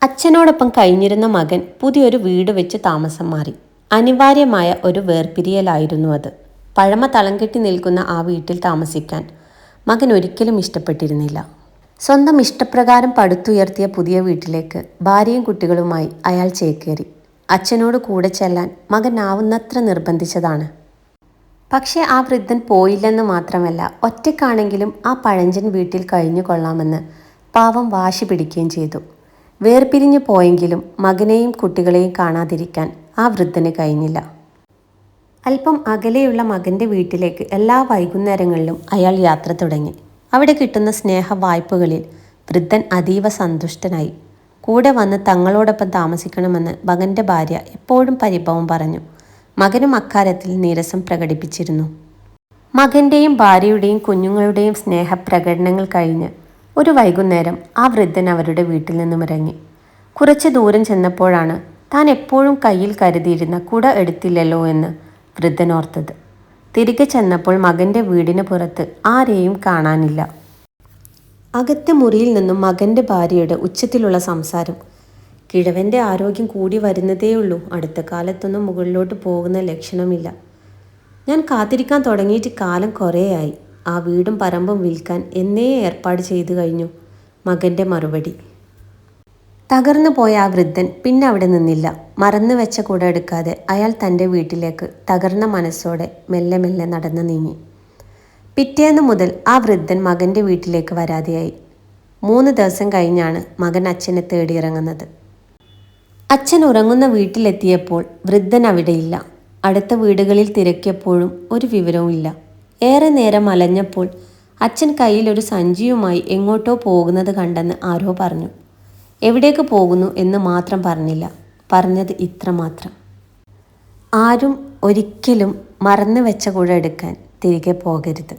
അച്ഛനോടൊപ്പം കഴിഞ്ഞിരുന്ന മകൻ പുതിയൊരു വീട് വെച്ച് താമസം മാറി. അനിവാര്യമായ ഒരു വേർപിരിയലായിരുന്നു അത്. പഴമ തളം കെട്ടി നിൽക്കുന്ന ആ വീട്ടിൽ താമസിക്കാൻ മകൻ ഒരിക്കലും ഇഷ്ടപ്പെട്ടിരുന്നില്ല. സ്വന്തം ഇഷ്ടപ്രകാരം പടുത്തുയർത്തിയ പുതിയ വീട്ടിലേക്ക് ഭാര്യയും കുട്ടികളുമായി അയാൾ ചേക്കേറി. അച്ഛനോട് കൂടെ ചെല്ലാൻ മകൻ ആവുന്നത്ര നിർബന്ധിച്ചതാണ്. പക്ഷേ ആ വൃദ്ധൻ പോയില്ലെന്ന് മാത്രമല്ല, ഒറ്റയ്ക്കാണെങ്കിലും ആ പഴഞ്ചൻ വീട്ടിൽ കഴിഞ്ഞു കൊള്ളാമെന്ന് പാവം വാശി പിടിക്കുകയും ചെയ്തു. വേർപിരിഞ്ഞു പോയെങ്കിലും മകനെയും കുട്ടികളെയും കാണാതിരിക്കാൻ ആ വൃദ്ധന് കഴിഞ്ഞില്ല. അല്പം അകലെയുള്ള മകൻ്റെ വീട്ടിലേക്ക് എല്ലാ വൈകുന്നേരങ്ങളിലും അയാൾ യാത്ര തുടങ്ങി. അവിടെ കിട്ടുന്ന സ്നേഹ വായ്പകളിൽ വൃദ്ധൻ അതീവ സന്തുഷ്ടനായി. കൂടെ വന്ന് തങ്ങളോടൊപ്പം താമസിക്കണമെന്ന് മകൻ്റെ ഭാര്യ എപ്പോഴും പരിഭവം പറഞ്ഞു. മകനും അക്കാര്യത്തിൽ നീരസം പ്രകടിപ്പിച്ചിരുന്നു. മകൻ്റെയും ഭാര്യയുടെയും കുഞ്ഞുങ്ങളുടെയും സ്നേഹപ്രകടനങ്ങൾ കഴിഞ്ഞ് ഒരു വൈകുന്നേരം ആ വൃദ്ധൻ അവരുടെ വീട്ടിൽ നിന്നും ഇറങ്ങി. കുറച്ച് ദൂരം ചെന്നപ്പോഴാണ് താൻ എപ്പോഴും കയ്യിൽ കരുതിയിരുന്ന കുട എടുത്തില്ലല്ലോ എന്ന് വൃദ്ധൻ ഓർത്തത്. തിരികെ ചെന്നപ്പോൾ മകൻ്റെ വീടിന് പുറത്ത് ആരെയും കാണാനില്ല. അകത്തെ മുറിയിൽ നിന്നും മകൻ്റെ ഭാര്യയുടെ ഉച്ചത്തിലുള്ള സംസാരം. കിഴവൻ്റെ ആരോഗ്യം കൂടി വരുന്നതേയുള്ളൂ, അടുത്ത കാലത്തൊന്നും മുകളിലോട്ട് പോകുന്ന ലക്ഷണമില്ല. ഞാൻ കാത്തിരിക്കാൻ തുടങ്ങിയിട്ട് കാലം കുറേയായി. ആ വീടും പറമ്പും വിൽക്കാൻ എന്നേ ഏർപ്പാട് ചെയ്തു കഴിഞ്ഞു. മകൻ്റെ മറുപടി. തകർന്നു പോയ ആ വൃദ്ധൻ പിന്നെ അവിടെ നിന്നില്ല. മറന്നു വെച്ച കുട എടുക്കാതെ അയാൾ തൻ്റെ വീട്ടിലേക്ക് തകർന്ന മനസ്സോടെ മെല്ലെ മെല്ലെ നടന്നു നീങ്ങി. പിറ്റേന്ന് മുതൽ ആ വൃദ്ധൻ മകൻ്റെ വീട്ടിലേക്ക് വരാതെയായി. 3 ദിവസം കഴിഞ്ഞാണ് മകൻ അച്ഛനെ തേടിയിറങ്ങുന്നത്. അച്ഛൻ ഉറങ്ങുന്ന വീട്ടിലെത്തിയപ്പോൾ വൃദ്ധൻ അവിടെയില്ല. അടുത്ത വീടുകളിൽ തിരക്കിയപ്പോഴും ഒരു വിവരവും ഇല്ല. ഏറെ നേരം അലഞ്ഞപ്പോൾ അച്ഛൻ കയ്യിൽ ഒരു സഞ്ചിയുമായി എങ്ങോട്ടോ പോകുന്നത് കണ്ടെന്ന് ആരോ പറഞ്ഞു. എവിടേക്ക് പോകുന്നു എന്ന് മാത്രം പറഞ്ഞില്ല. പറഞ്ഞത് ഇത്ര മാത്രം: ആരും ഒരിക്കലും മറന്നു വെച്ച കുട എടുക്കാൻ തിരികെ പോകരുത്.